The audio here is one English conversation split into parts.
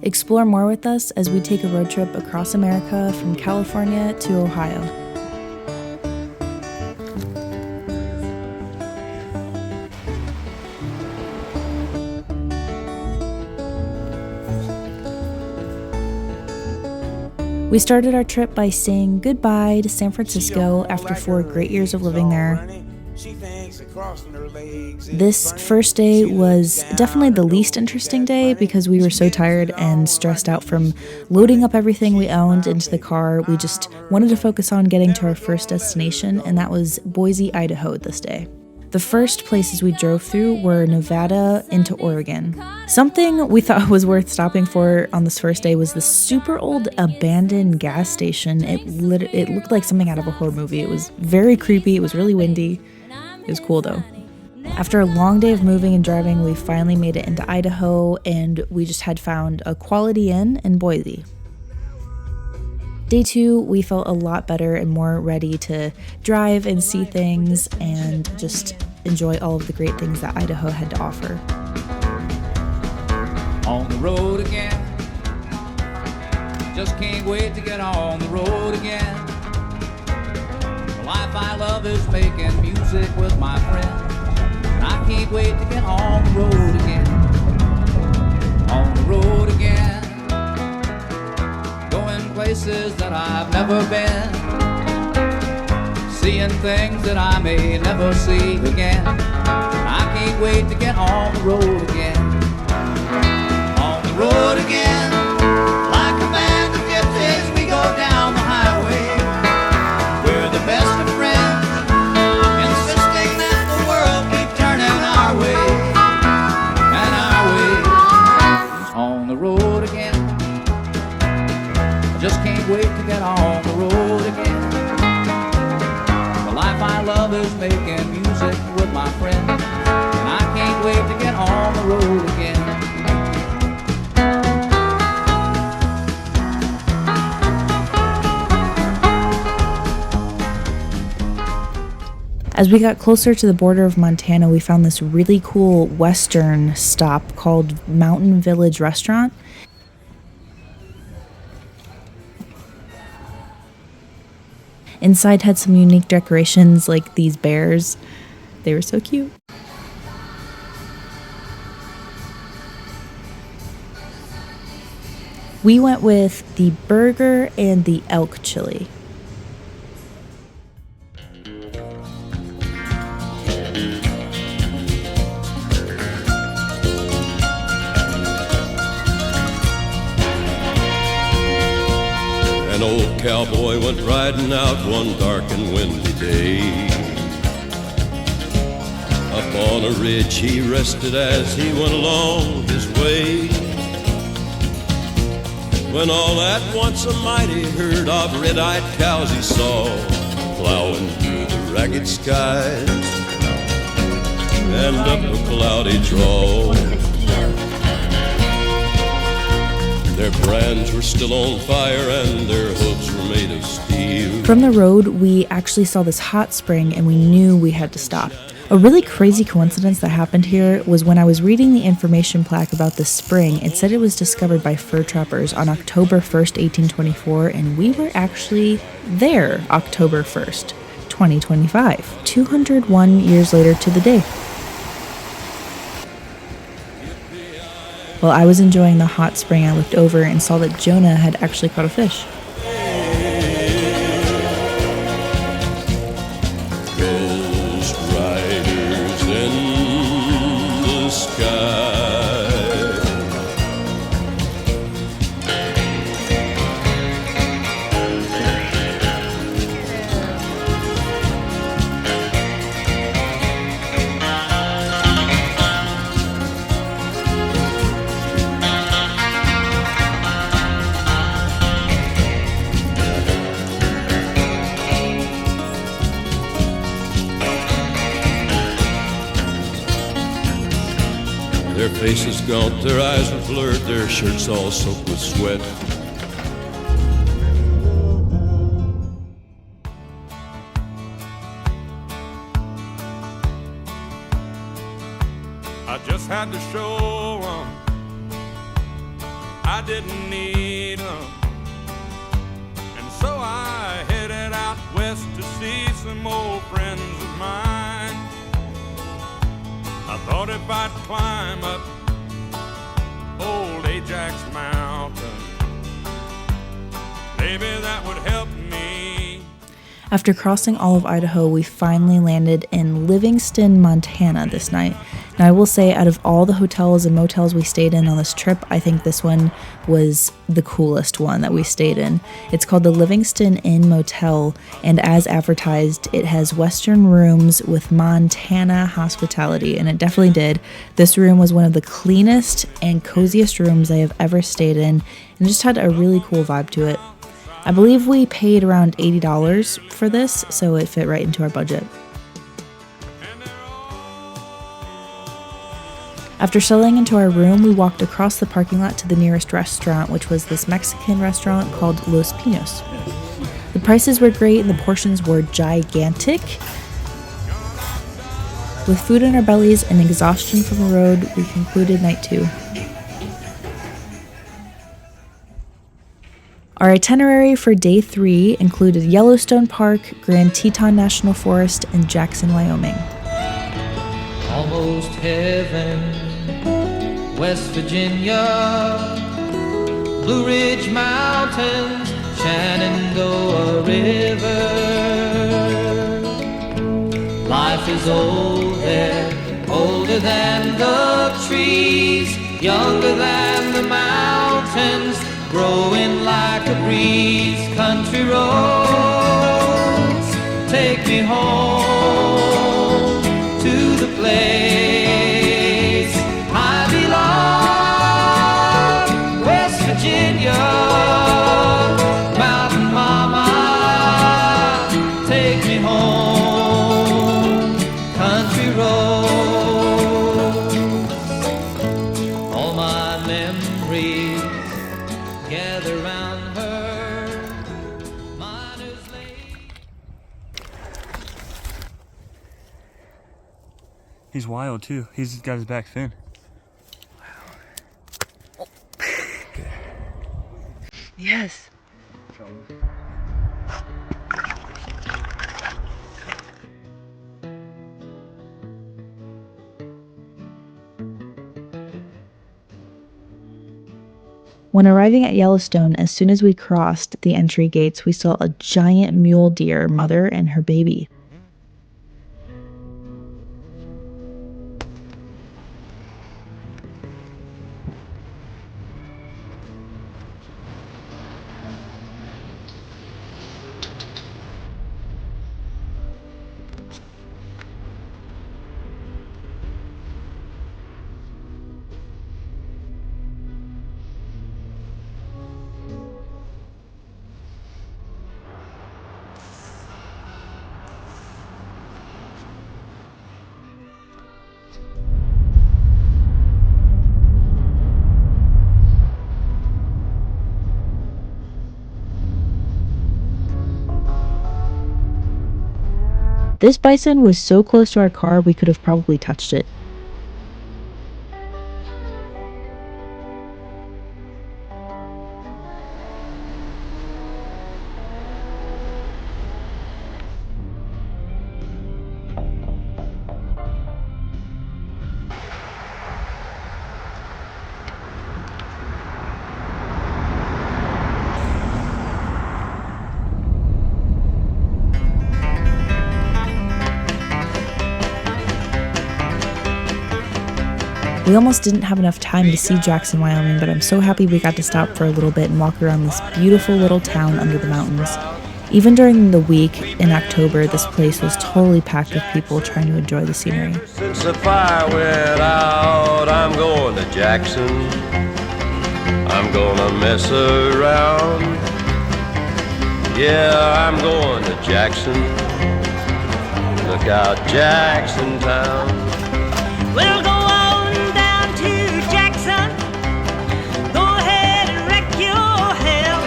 Explore more with us as we take a road trip across America from California to Ohio. We started our trip by saying goodbye to San Francisco after 4 great years of living there. This first day was definitely the least interesting day because we were so tired and stressed out from loading up everything we owned into the car. We just wanted to focus on getting to our first destination, and that was Boise, Idaho this day. The first places we drove through were Nevada into Oregon. Something we thought was worth stopping for on this first day was this super old abandoned gas station. It looked like something out of a horror movie. It was very creepy. It was really windy. It was cool though. After a long day of moving and driving, we finally made it into Idaho, and we just had found a quality inn in Boise. Day 2, we felt a lot better and more ready to drive and see things and just enjoy all of the great things that Idaho had to offer. On the road again. Just can't wait to get on the road again. The life I love is making music with my friends. And I can't wait to get on the road again. On the road again. Places that I've never been, seeing things that I may never see again. I can't wait to get on the road again. On the road again, like a band of gypsies, we go down the highway. We're the best of friends, insisting that the world keep turning our way, and our way is on the road again. Just can't wait to get on the road again. The life I love is making music with my friends, and I can't wait to get on the road again. As we got closer to the border of Montana, we found this really cool Western stop called Mountain Village Restaurant. Inside had some unique decorations like these bears. They were so cute. We went with the burger and the elk chili. An old cowboy went riding out one dark and windy day. Up on a ridge he rested as he went along his way, when all at once a mighty herd of red-eyed cows he saw plowing through the ragged skies and up a cloudy draw. Their brands were still on fire and their hooves were made of steel. From the road, we actually saw this hot spring and we knew we had to stop. A really crazy coincidence that happened here was when I was reading the information plaque about this spring, it said it was discovered by fur trappers on October 1st, 1824, and we were actually there October 1st, 2025, 201 years later to the day. While I was enjoying the hot spring, I looked over and saw that Jonah had actually caught a fish. Ghost riders in the sky. Their faces gaunt, their eyes were blurred, their shirts all soaked with sweat. I just had to show 'em I I didn't need 'em. And so I headed out west to see some old friends of mine. I thought if I'd climb up old Ajax Mountain, maybe that would help me. After crossing all of Idaho, we finally landed in Livingston, Montana this night. Now, I will say, out of all the hotels and motels we stayed in on this trip, I think this one was the coolest one that we stayed in. It's called the Livingston Inn Motel, and as advertised, it has Western rooms with Montana hospitality, and it definitely did. This room was one of the cleanest and coziest rooms I have ever stayed in, and just had a really cool vibe to it. I believe we paid around $80 for this, so it fit right into our budget. After settling into our room, we walked across the parking lot to the nearest restaurant, which was this Mexican restaurant called Los Pinos. The prices were great and the portions were gigantic. With food in our bellies and exhaustion from the road, we concluded night 2. Our itinerary for day 3 included Yellowstone Park, Grand Teton National Forest, and Jackson, Wyoming. Almost heaven, West Virginia, Blue Ridge Mountains, Shenandoah River. Life is old there, older than the trees, younger than the mountains, growing like a breeze. Country roads take me home to the place I belong. West Virginia, Mountain Mama, take me home. Country roads, all my memories gather round her. Miner's Lake. He's wild too. He's got his back fin. Yes. When arriving at Yellowstone, as soon as we crossed the entry gates, we saw a giant mule deer mother and her baby. This bison was so close to our car we could have probably touched it. We almost didn't have enough time to see Jackson, Wyoming, but I'm so happy we got to stop for a little bit and walk around this beautiful little town under the mountains. Even during the week in October, this place was totally packed with people trying to enjoy the scenery. Since the fire went out, I'm going to Jackson. I'm gonna mess around. Yeah, I'm going to Jackson. Look out, Jackson Town. We'll go on down to Jackson. Go ahead and wreck your hell.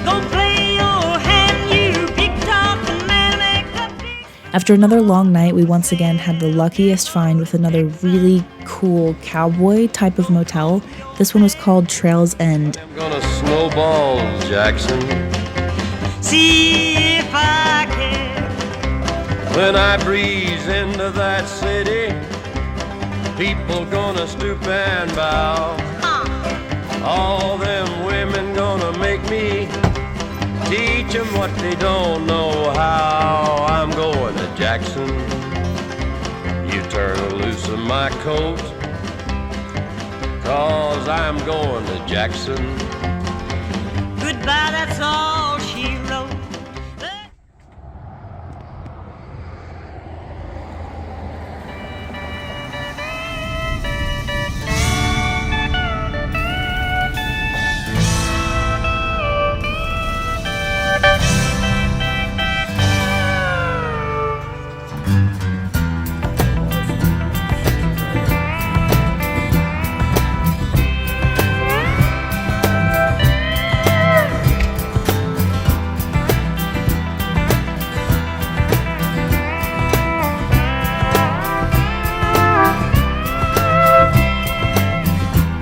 Go play your hand, you big talking man, make a big... After another long night, we once again had the luckiest find with another really cool cowboy type of motel. This one was called Trails End. I'm gonna snowball Jackson See if I can. when I breeze into that city. People gonna stoop and bow. All them women gonna make me teach them what they don't know how. I'm going to Jackson. You turn loose of my coat, 'cause I'm going to Jackson. Goodbye, that's all she wrote.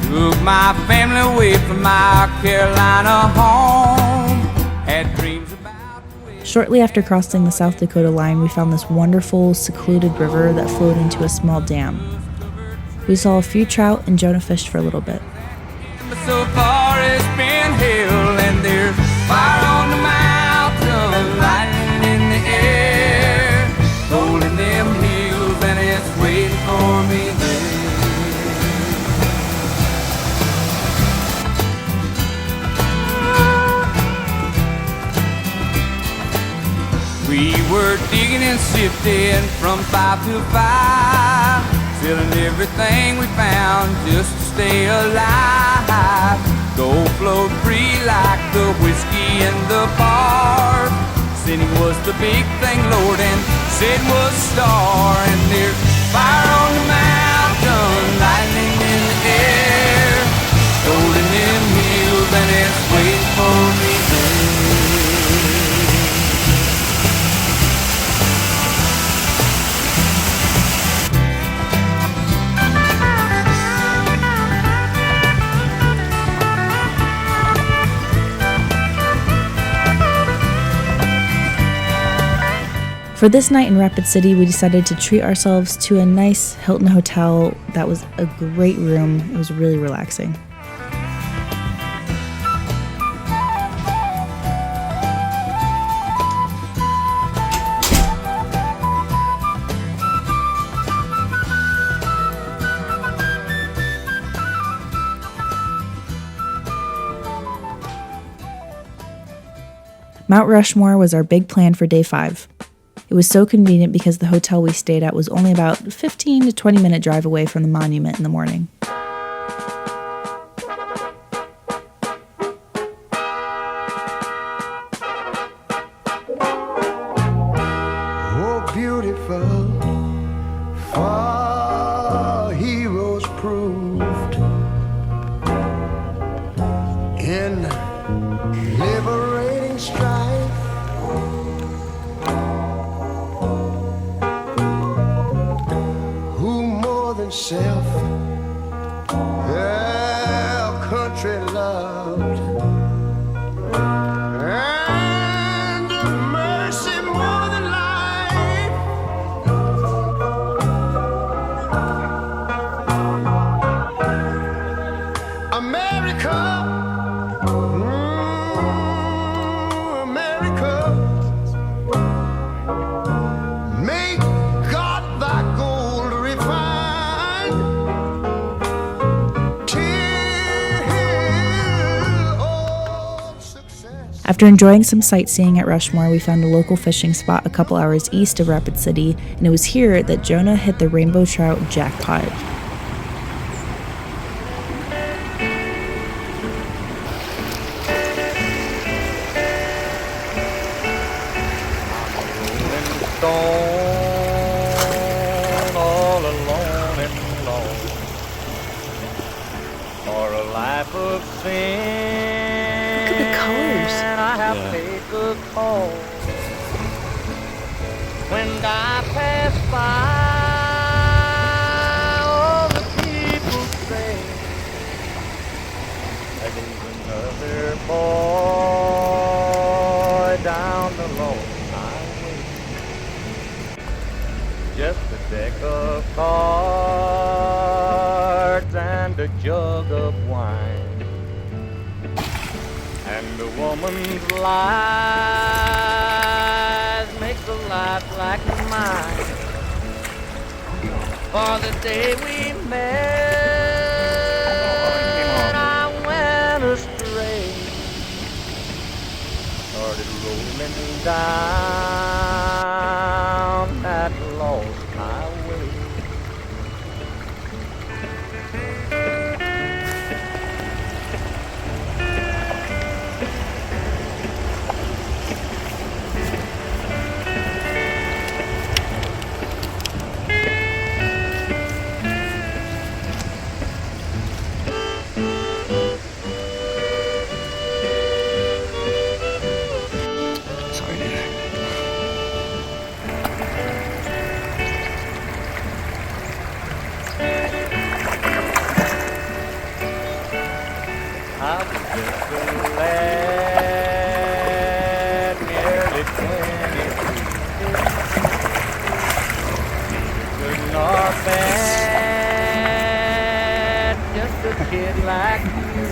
Took my family away from my Carolina home. Had dreams about Shortly after crossing the South Dakota line, we found this wonderful, secluded river that flowed into a small dam. We saw a few trout and Jonah fished for a little bit. so far it's been hell, and there's fire on the mountain, lightning in the air, holding them hills, and it's waiting for me there. We were digging and sifting from 5 to 5, selling everything we found just to stay alive. Gold flowed free like the whiskey in the bar. Sinning was the big thing, Lord, and sin was the star. And there's fire on the mountain, lightning in the air, gold in them hills, and it's waiting for me there. For this night in Rapid City, we decided to treat ourselves to a nice Hilton hotel that was a great room. It was really relaxing. Mount Rushmore was our big plan for day 5. It was so convenient because the hotel we stayed at was only about 15 to 20 minute drive away from the monument in the morning. Oh, beautiful, for heroes proved in liberating strife. Who more than self their country loved, and mercy more than life. America, America, make God thy gold refine, till all success. After enjoying some sightseeing at Rushmore, we found a local fishing spot a couple hours east of Rapid City, and it was here that Jonah hit the rainbow trout jackpot. All alone and alone, for a life of sin. Look at the colors. I have paid the cost. When I pass by, all the people say there goes another boy down the long highway. Just a deck of cards and a jug of wine, and a woman's lies makes a life like mine. For the day we met, I went astray, started rolling down that lost highway. Sorry, dude. I was just a lad, nearly 22. Good nor bad, just a kid like you.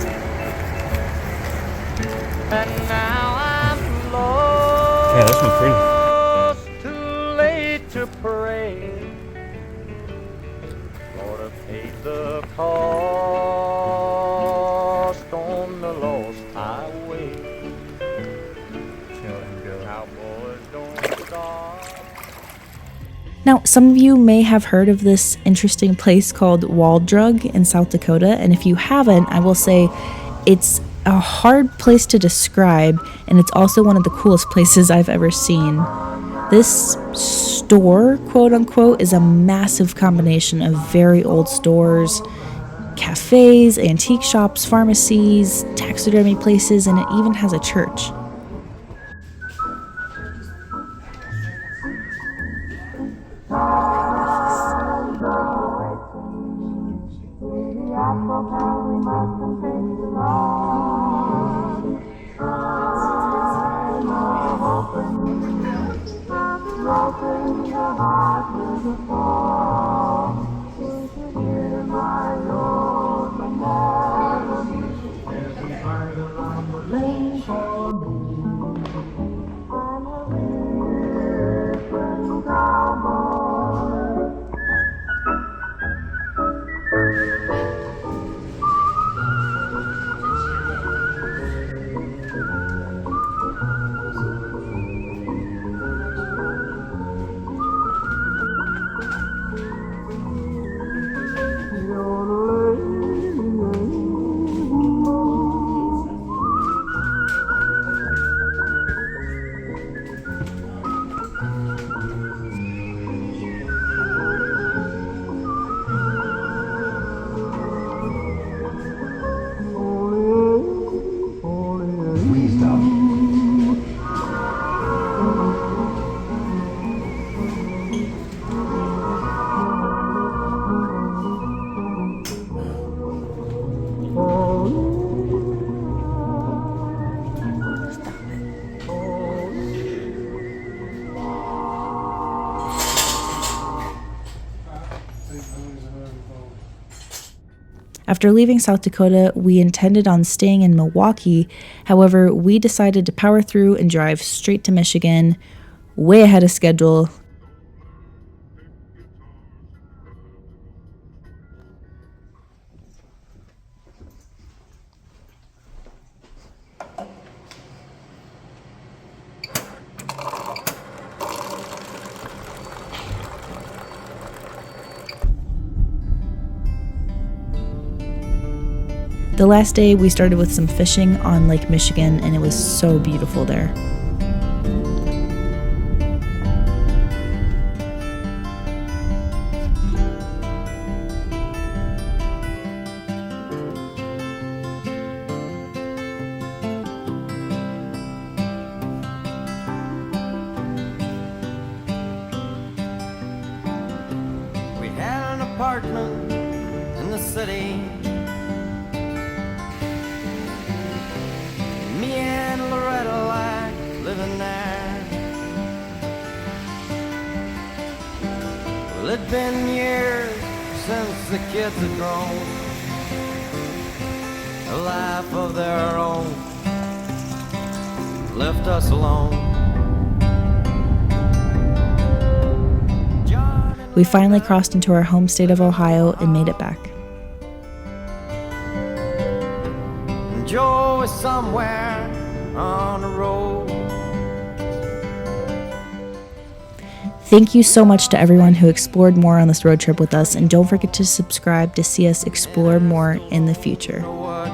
And now I'm lost. Yeah, this one's pretty. Too late to pray. Lord, I paid the cost on the lost highway. Cowboys don't stop. Now, some of you may have heard of this interesting place called Wall Drug in South Dakota, and if you haven't, I will say it's a hard place to describe, and it's also one of the coolest places I've ever seen. This store, quote unquote, is a massive combination of very old stores, cafes, antique shops, pharmacies, taxidermy places, and it even has a church. After leaving South Dakota, we intended on staying in Milwaukee. However, we decided to power through and drive straight to Michigan, way ahead of schedule. The last day, we started with some fishing on Lake Michigan, and it was so beautiful there. apartment in the city. Me and Loretta like living there. Well, it'd been years since the kids had grown a life of their own, left us alone. We finally crossed into our home state of Ohio and made it back. Joe is somewhere on the road. Thank you so much to everyone who explored more on this road trip with us, and don't forget to subscribe to see us explore more in the future. What